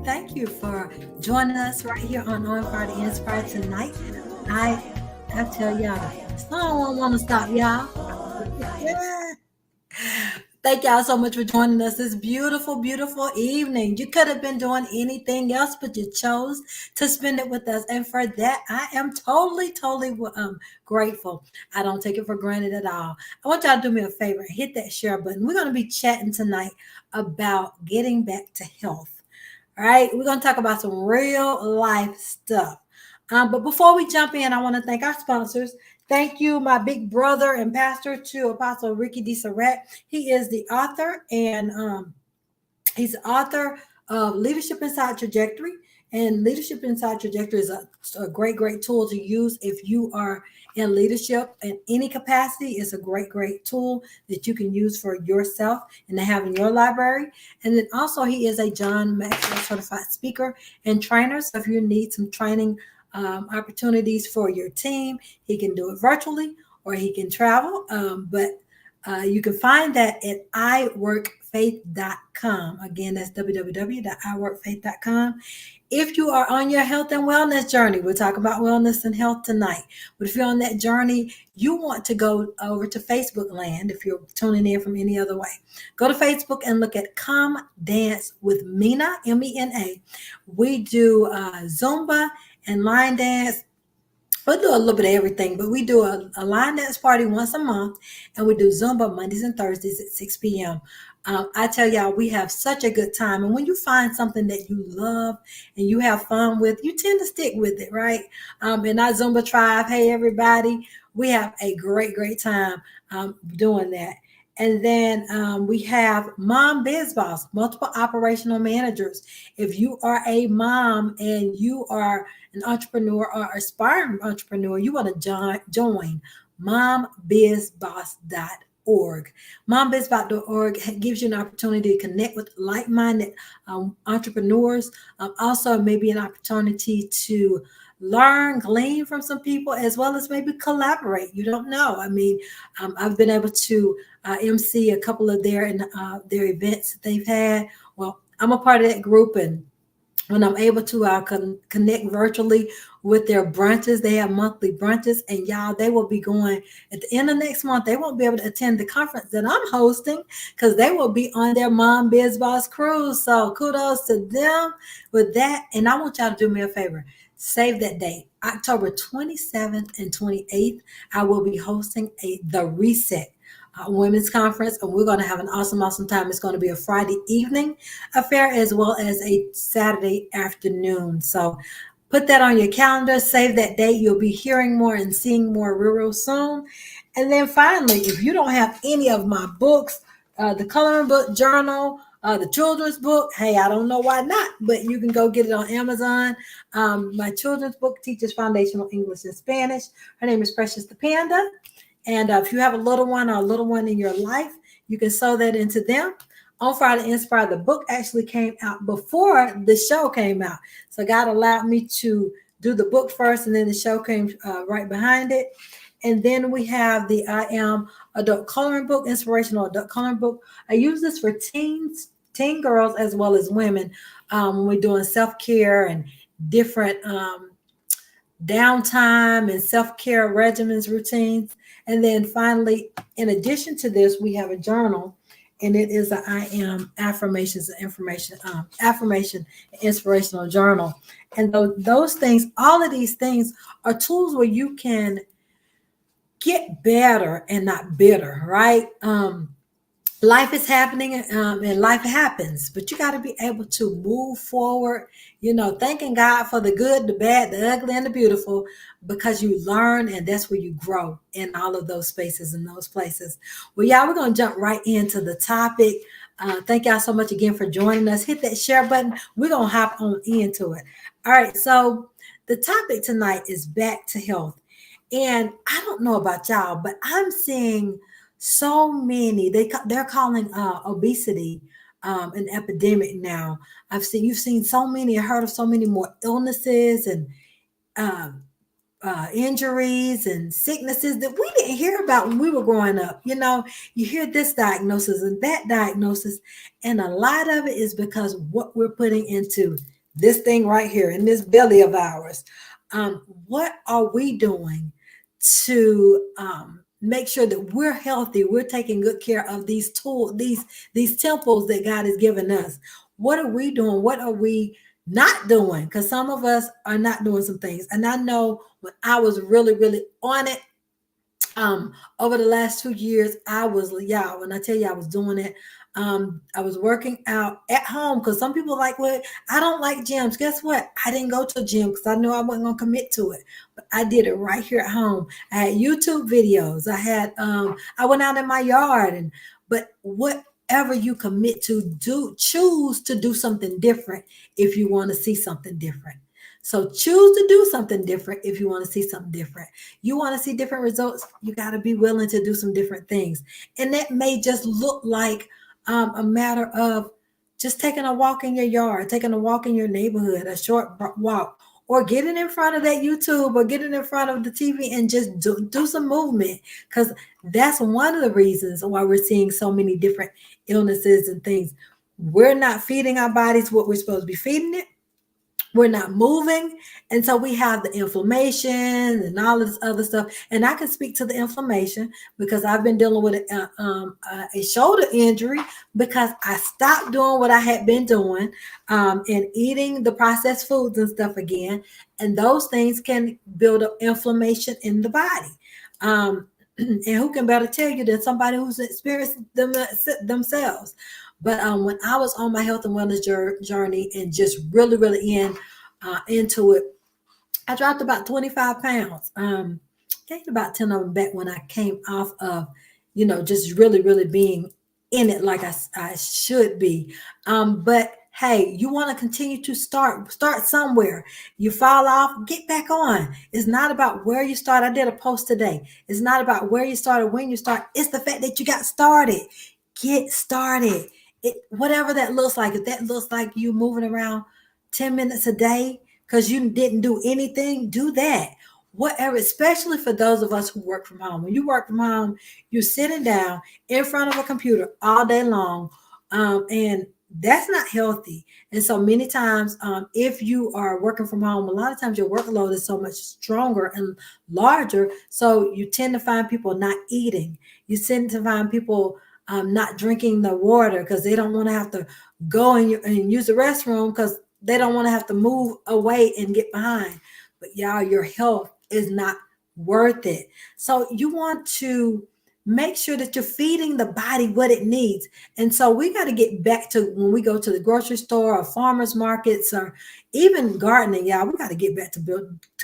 Thank you for joining us right here on Fire to Inspire tonight. I tell y'all, the song won't want to stop, y'all. Thank y'all so much for joining us this beautiful, beautiful evening. You could have been doing anything else, but you chose to spend it with us. And for that, I am totally grateful. I don't take it for granted at all. I want y'all to do me a favor, hit that share button. We're going to be chatting tonight about getting back to health. All right, we're going to talk about some real life stuff. But before we jump in, I want to thank our sponsors. Thank you, my big brother and pastor, to Apostle Ricky D. Surratt. He is the author, and he's the author of Leadership Inside Trajectory. And Leadership Inside Trajectory is a great tool to use if you are in leadership in any capacity. It's a great tool that you can use for yourself and to have in your library. And then also, he is a John Maxwell certified speaker and trainer. So if you need some training opportunities for your team, he can do it virtually or he can travel. But you can find that at iworkfaith.com. Again, that's www.iworkfaith.com. If you are on your health and wellness journey, we're talking about wellness and health tonight. But if you're on that journey, you want to go over to Facebook land. If you're tuning in from any other way, go to Facebook and look at Come Dance with Mena, MENA. We do Zumba and line dance. We do a little bit of everything, but we do a line dance party once a month, and we do Zumba Mondays and Thursdays at 6 p.m. I tell y'all, we have such a good time. And when you find something that you love and you have fun with, you tend to stick with it, right? In our Zumba tribe, hey, everybody, we have a great time doing that. And then we have Mom Biz Boss, multiple operational managers. If you are a mom and you are an entrepreneur or aspiring entrepreneur, you want to join mombizboss.org. Mombizboss.org gives you an opportunity to connect with like-minded entrepreneurs. Also, maybe an opportunity to learn, glean from some people, as well as maybe collaborate. You don't know. I mean, I've been able to MC a couple of their events that they've had. Well, I'm a part of that group, and when I'm able to, I'll connect virtually with their brunches. They have monthly brunches, and y'all, they will be going at the end of next month. They won't be able to attend the conference that I'm hosting because they will be on their Mom Biz Boss cruise. So kudos to them with that. And I want y'all to do me a favor. Save that date, October 27th and 28th. I will be hosting the Reset Women's Conference, and we're going to have an awesome time. It's going to be a Friday evening affair as well as a Saturday afternoon. So put that on your calendar, save that date. You'll be hearing more and seeing more real soon. And then finally, if you don't have any of my books, the coloring book, journal, the children's book, hey, I don't know why not, but you can go get it on Amazon. My children's book teaches foundational English and Spanish. Her name is Precious the Panda. And if you have a little one or a little one in your life, you can sew that into them. On Fire to Inspire, the book actually came out before the show came out. So God allowed me to do the book first, and then the show came right behind it. And then we have the I Am Adult Coloring Book, Inspirational Adult Coloring Book. I use this for teen girls as well as women when we're doing self-care and different downtime and self-care regimens, routines. And then finally, in addition to this, we have a journal, and it is an I Am Affirmations and Information, Affirmation and Inspirational Journal. And those things, all of these things are tools where you can get better and not bitter, right? Life is happening, and life happens, but you got to be able to move forward, thanking God for the good, the bad, the ugly, and the beautiful, because you learn, and that's where you grow in all of those spaces and those places. Well, yeah, we're going to jump right into the topic. Thank y'all so much again for joining us. Hit that share button. We're going to hop on into it. All right, so the topic tonight is back to health. And I don't know about y'all, but I'm seeing so many. They're calling obesity an epidemic now. You've seen so many, heard of so many more illnesses and um, injuries and sicknesses that we didn't hear about when we were growing up. You hear this diagnosis and that diagnosis, and a lot of it is because what we're putting into this thing right here in this belly of ours. What are we doing to make sure that we're healthy? We're taking good care of these tools, these temples that God has given us. What are we doing? What are we not doing? Because some of us are not doing some things. And I know when I was really, really on it, over the last 2 years, when I tell you I was doing it, I was working out at home, because some people like, well, I don't like gyms. Guess what? I didn't go to a gym because I knew I wasn't going to commit to it, but I did it right here at home. I had YouTube videos. I went out in my yard, but whatever you commit to do, choose to do something different if you want to see something different. So choose to do something different if you want to see something different. You want to see different results, you got to be willing to do some different things. And that may just look like a matter of just taking a walk in your yard, taking a walk in your neighborhood, a short walk, or getting in front of that YouTube or getting in front of the TV and just do some movement. Because that's one of the reasons why we're seeing so many different illnesses and things. We're not feeding our bodies what we're supposed to be feeding it. We're not moving. And so we have the inflammation and all of this other stuff. And I can speak to the inflammation because I've been dealing with a shoulder injury because I stopped doing what I had been doing and eating the processed foods and stuff again. And those things can build up inflammation in the body. And who can better tell you than somebody who's experienced them themselves? But when I was on my health and wellness journey and just really, really into it, I dropped about 25 pounds. Gained about 10 of them back when I came off of, just really, really being in it like I should be. But hey, you want to continue to start somewhere. You fall off, get back on. It's not about where you start. I did a post today. It's not about where you started, when you start. It's the fact that you got started. Get started. Whatever that looks like. If that looks like you moving around 10 minutes a day because you didn't do anything, do that. Whatever, especially for those of us who work from home. When you work from home, you're sitting down in front of a computer all day long, and that's not healthy. And so many times, if you are working from home, a lot of times your workload is so much stronger and larger. So you tend to find people not eating. You tend to find people not drinking the water because they don't want to have to go and use the restroom because they don't want to have to move away and get behind. But y'all, your health is not worth it. So you want to make sure that you're feeding the body what it needs. And so we got to get back to when we go to the grocery store or farmers markets or even gardening, y'all, we got to get back to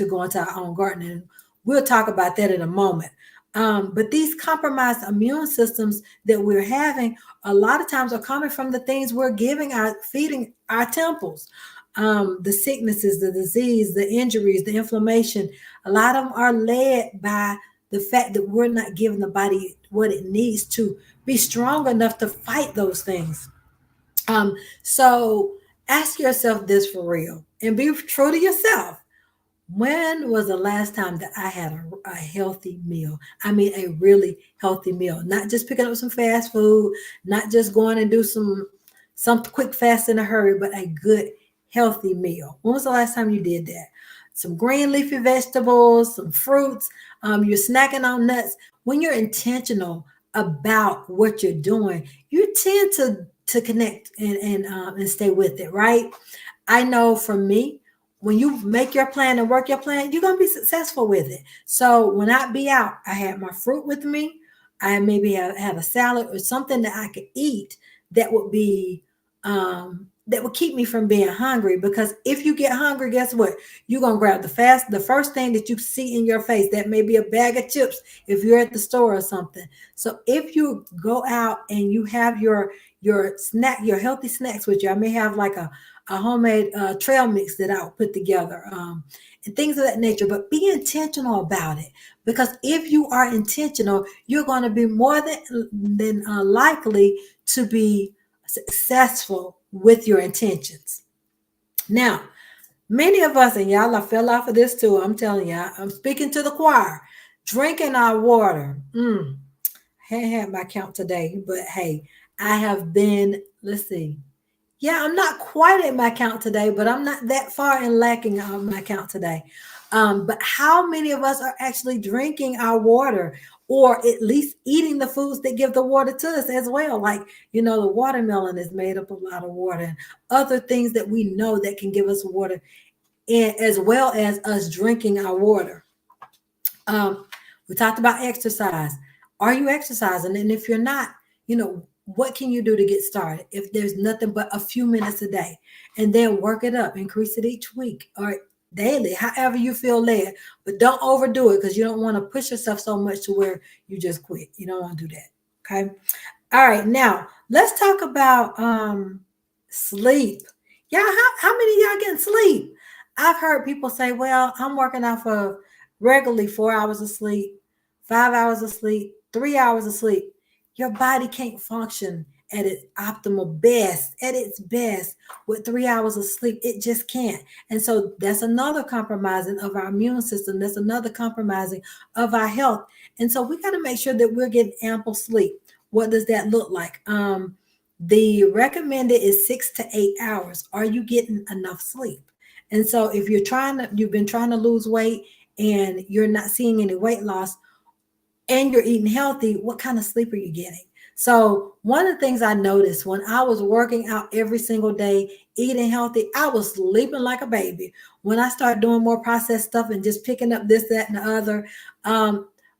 going to our own gardening. We'll talk about that in a moment. But these compromised immune systems that we're having a lot of times are coming from the things we're feeding our temples. The sicknesses, the disease, the injuries, the inflammation, a lot of them are led by the fact that we're not giving the body what it needs to be strong enough to fight those things. So ask yourself this for real and be true to yourself. When was the last time that I had a healthy meal? I mean, a really healthy meal, not just picking up some fast food, not just going and do some quick fast in a hurry, but a good healthy meal. When was the last time you did that? Some green leafy vegetables, some fruits, you're snacking on nuts. When you're intentional about what you're doing, you tend to connect and stay with it, right? I know for me, when you make your plan and work your plan, you're gonna be successful with it. So when I be out, I had my fruit with me. I maybe have a salad or something that I could eat that would be that would keep me from being hungry. Because if you get hungry, guess what? You're gonna grab the first thing that you see in your face. That may be a bag of chips if you're at the store or something. So if you go out and you have your snack, your healthy snacks with you, I may have like a homemade trail mix that I'll put together, and things of that nature. But be intentional about it, because if you are intentional, you're going to be more than likely to be successful with your intentions. Now, many of us, and y'all, I fell off of this too. I'm telling y'all, I'm speaking to the choir. Drinking our water. I hadn't had my count today, but hey, I have been, let's see. Yeah, I'm not quite at my count today, but I'm not that far in lacking on my count today. But how many of us are actually drinking our water, or at least eating the foods that give the water to us as well? Like, the watermelon is made up of a lot of water, and other things that we know that can give us water, and as well as us drinking our water. We talked about exercise. Are you exercising? And if you're not, what can you do to get started? If there's nothing but a few minutes a day, and then work it up, increase it each week or daily, however you feel led. But don't overdo it, because you don't want to push yourself so much to where you just quit. You don't want to do that. Okay. All right. Now let's talk about sleep. Yeah, how many of y'all getting sleep? I've heard people say, well, I'm working off of regularly 4 hours of sleep, 5 hours of sleep, 3 hours of sleep. Your body can't function at its optimal best, at its best, with 3 hours of sleep. It just can't. And so that's another compromising of our immune system. That's another compromising of our health. And so we got to make sure that we're getting ample sleep. What does that look like? The recommended is 6 to 8 hours. Are you getting enough sleep? And so if you've been trying to lose weight and you're not seeing any weight loss, and you're eating healthy, what kind of sleep are you getting? So one of the things I noticed when I was working out every single day, eating healthy, I was sleeping like a baby. When I started doing more processed stuff and just picking up this, that, and the other,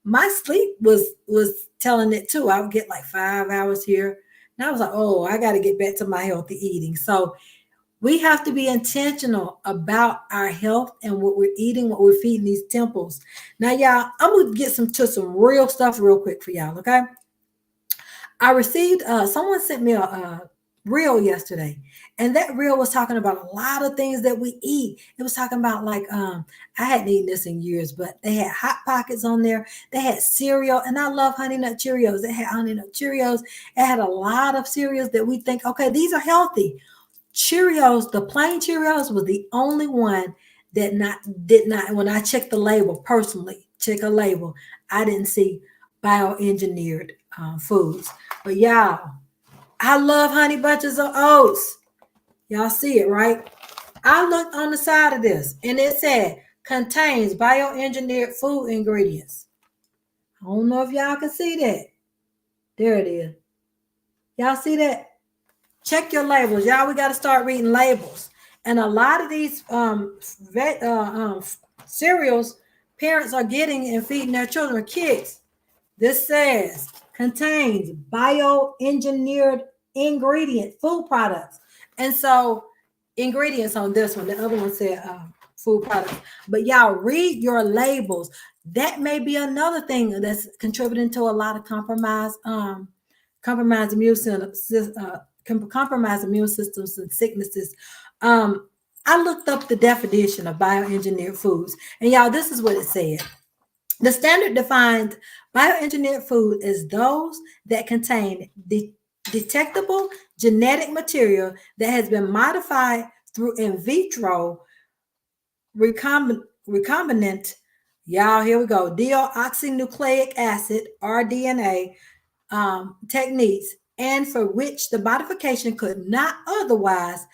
my sleep was telling it too. I would get like 5 hours here. And I was like, oh, I got to get back to my healthy eating. So we have to be intentional about our health and what we're eating, what we're feeding these temples. Now, y'all, I'm going to get to some real stuff real quick for y'all, okay? I received, someone sent me a reel yesterday, and that reel was talking about a lot of things that we eat. It was talking about like, I hadn't eaten this in years, but they had Hot Pockets on there. They had cereal, and I love Honey Nut Cheerios. They had Honey Nut Cheerios. It had a lot of cereals that we think, okay, these are healthy. Cheerios, the plain Cheerios was the only one that did not, when I checked the label, personally, check a label, I didn't see bioengineered foods. But y'all, I love Honey Bunches of Oats. Y'all see it, right? I looked on the side of this, and it said, contains bioengineered food ingredients. I don't know if y'all can see that. There it is. Y'all see that? Check your labels, y'all. We got to start reading labels. And a lot of these cereals parents are getting and feeding their children, kids. This says contains bioengineered ingredient food products. And so ingredients on this one. The other one said food products. But y'all read your labels. That may be another thing that's contributing to a lot of compromised immune systems and sicknesses. I looked up the definition of bioengineered foods, and y'all, this is what it said. The standard defines bioengineered food as those that contain detectable genetic material that has been modified through in vitro recombinant, y'all, here we go, deoxynucleic acid, rDNA, techniques, and for which the modification could not otherwise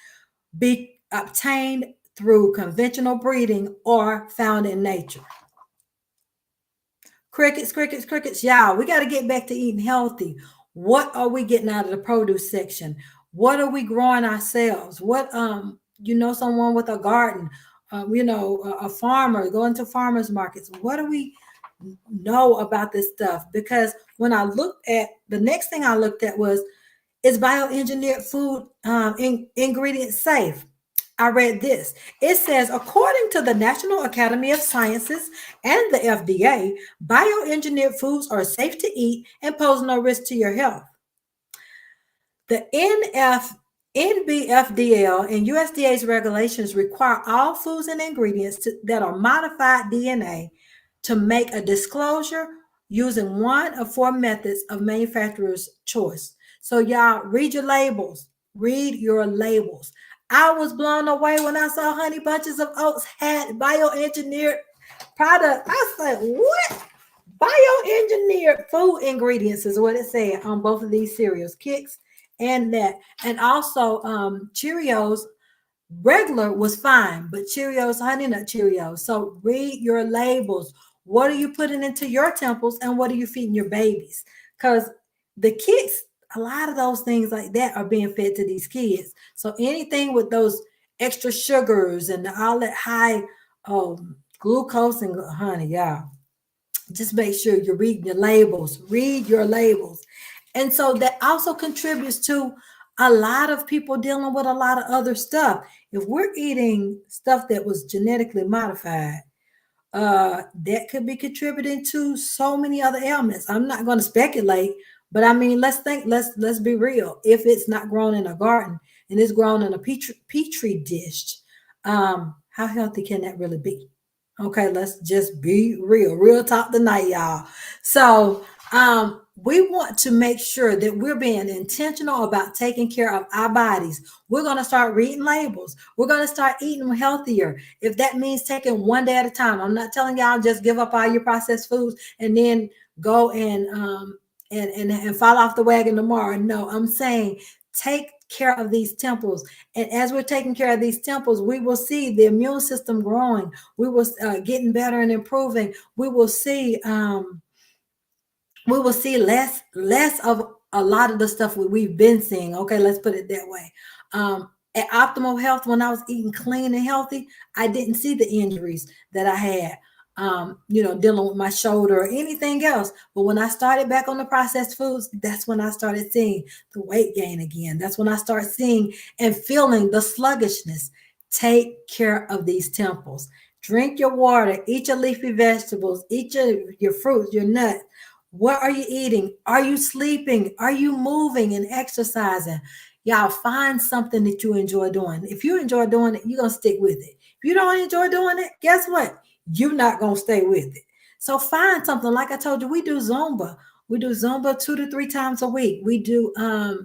be obtained through conventional breeding or found in nature. Crickets, y'all, we got to get back to eating healthy. What are we getting out of the produce section? What are we growing ourselves? What, someone with a garden, a farmer, going to farmers markets. What do we know about this stuff? Because when I looked at the next thing I looked at was, is bioengineered food ingredient safe? I read this. It says, according to the National Academy of Sciences and the FDA, bioengineered foods are safe to eat and pose no risk to your health. The NBFDL and USDA's regulations require all foods and ingredients that are modified DNA to make a disclosure using one of four methods of manufacturer's choice. So y'all, read your labels. Read your labels. I was blown away when I saw Honey Bunches of Oats had bioengineered product. I said, what? Bioengineered food ingredients is what it said on both of these cereals, Kix and that. And also Cheerios regular was fine, but Cheerios, Honey Nut Cheerios. So read your labels. What are you putting into your temples and what are you feeding your babies? Because the Kix, a lot of those things like that are being fed to these kids. So anything with those extra sugars and all that high glucose and honey, yeah, just make sure you're reading your labels. Read your labels. And so that also contributes to a lot of people dealing with a lot of other stuff. If we're eating stuff that was genetically modified, that could be contributing to so many other ailments. I'm not going to speculate, but I mean, let's be real. If it's not grown in a garden and it's grown in a petri dish, how healthy can that really be? Okay, let's just be real talk tonight, y'all. So we want to make sure that we're being intentional about taking care of our bodies. We're going to start reading labels. We're going to start eating healthier. If that means taking one day at a time, I'm not telling y'all just give up all your processed foods and then go and fall off the wagon tomorrow. No, I'm saying take care of these temples. And as we're taking care of these temples, we will see the immune system growing. We will getting better and improving. We will see less of a lot of the stuff we've been seeing. Okay, let's put it that way. At Optimal Health, when I was eating clean and healthy, I didn't see the injuries that I had. Dealing with my shoulder or anything else. But when I started back on the processed foods, that's when I started seeing the weight gain again. That's when I started seeing and feeling the sluggishness. Take care of these temples. Drink your water, eat your leafy vegetables, eat your fruits, your nuts. What are you eating? Are you sleeping? Are you moving and exercising? Y'all find something that you enjoy doing. If you enjoy doing it, you're going to stick with it. If you don't enjoy doing it, guess what? You're not going to stay with it. So find something. Like I told you, we do Zumba. We do Zumba 2 to 3 times a week. We do a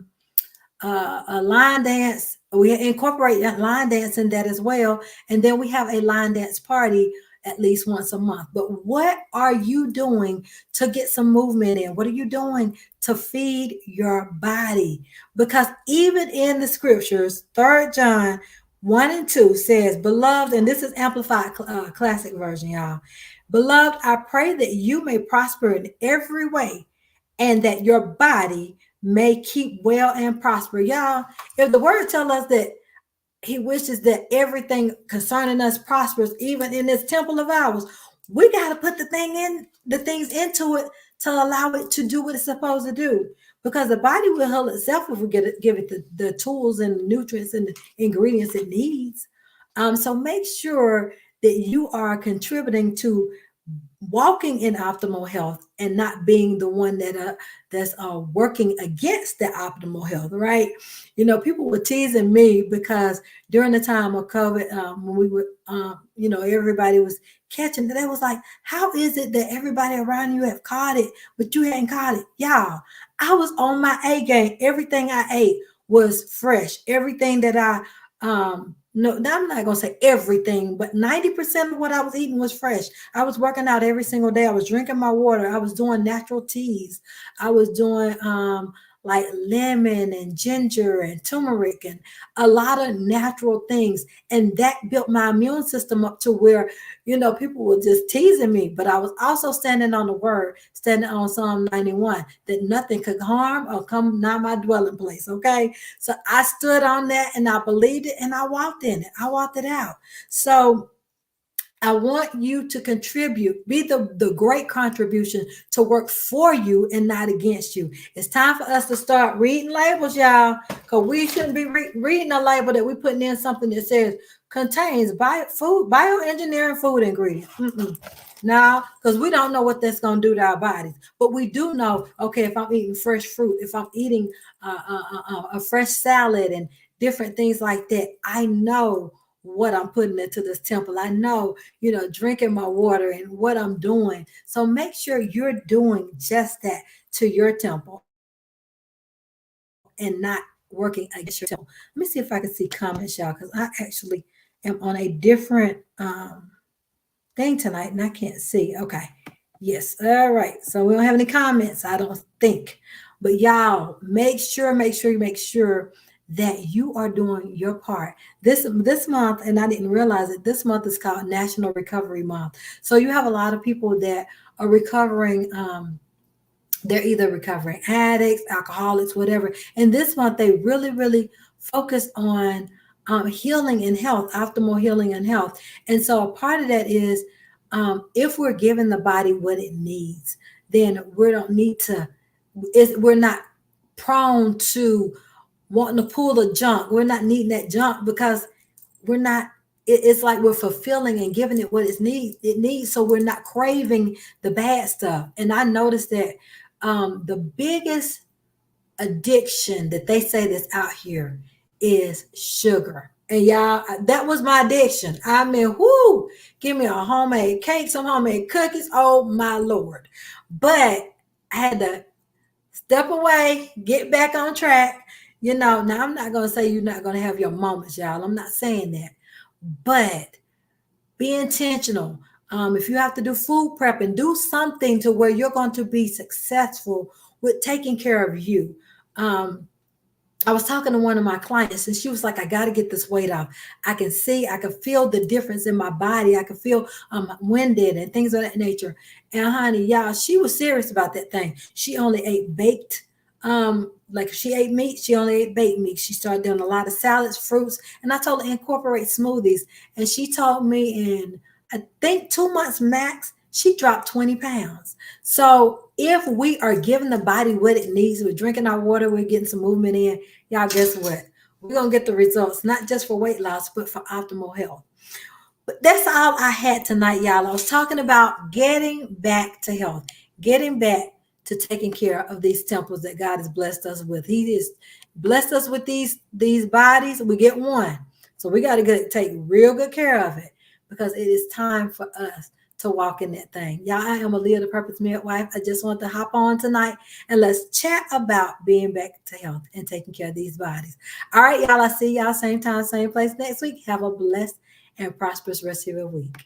line dance. We incorporate that line dance in that as well. And then we have a line dance party at least once a month. But what are you doing to get some movement in? What are you doing to feed your body? Because even in the scriptures, 3 John 1 and 2 says, beloved, and this is amplified classic version, y'all. Beloved, I pray that you may prosper in every way and that your body may keep well and prosper. Y'all, if the word tells us that he wishes that everything concerning us prospers, even in this temple of ours, we got to put the things into it to allow it to do what it's supposed to do. Because the body will heal itself if we give it the tools and the nutrients and the ingredients it needs. So make sure that you are contributing to walking in optimal health and not being the one that's working against the optimal health, right? People were teasing me because during the time of COVID, when we were, everybody was catching it. They was like, how is it that everybody around you have caught it, but you hadn't caught it? Y'all, I was on my A game. Everything I ate was fresh. Everything that no, I'm not going to say everything, but 90% of what I was eating was fresh. I was working out every single day. I was drinking my water. I was doing natural teas. I was doing like lemon and ginger and turmeric and a lot of natural things. And that built my immune system up to where, people were just teasing me. But I was also standing on the word, standing on Psalm 91, that nothing could harm or come nigh my dwelling place. Okay. So I stood on that and I believed it and I walked in it. I walked it out. So I want you to contribute, be the great contribution to work for you and not against you. It's time for us to start reading labels, y'all, because we shouldn't be reading a label that we're putting in something that says contains bioengineering food ingredients. No, because we don't know what that's going to do to our bodies. But we do know, okay, if I'm eating fresh fruit, if I'm eating a fresh salad and different things like that, I know what I'm putting into this temple. I know, drinking my water and what I'm doing. So make sure you're doing just that to your temple and not working against your temple. Let me see if I can see comments, y'all, because I actually am on a different thing tonight and I can't see. Okay. Yes. All right. So we don't have any comments, I don't think. But y'all, make sure that you are doing your part. This month, and I didn't realize it, this month is called National Recovery Month. So you have a lot of people that are recovering. They're either recovering addicts, alcoholics, whatever. And this month, they really, really focus on healing and health, optimal healing and health. And so a part of that is if we're giving the body what it needs, then we don't need to, we're not prone to wanting to pull the junk. We're not needing that junk because we're not, it's like we're fulfilling and giving it what it needs. So we're not craving the bad stuff. And I noticed that the biggest addiction that they say that's out here is sugar. And y'all, that was my addiction. I mean, whoo, give me a homemade cake, some homemade cookies. Oh my Lord. But I had to step away, get back on track. Now I'm not going to say you're not going to have your moments, y'all. I'm not saying that. But be intentional. If you have to do food prep and do something to where you're going to be successful with taking care of you. I was talking to one of my clients and she was like, I got to get this weight off. I can feel the difference in my body. I can feel winded and things of that nature. And honey, y'all, she was serious about that thing. She only ate baked, like she ate meat, she only ate baked meat. She started doing a lot of salads, fruits, and I told her incorporate smoothies. And she told me in, I think 2 months max, she dropped 20 pounds. So if we are giving the body what it needs, we're drinking our water, we're getting some movement in, y'all, guess what? We're going to get the results, not just for weight loss, but for optimal health. But that's all I had tonight, y'all. I was talking about getting back to health, getting back to taking care of these temples that God has blessed us with. He has blessed us with these bodies. We get one. So we got to take real good care of it because it is time for us to walk in that thing. Y'all, I am Aaliyah, the Purpose Midwife. I just want to hop on tonight and let's chat about being back to health and taking care of these bodies. All right, y'all, I see y'all same time, same place next week. Have a blessed and prosperous rest of your week.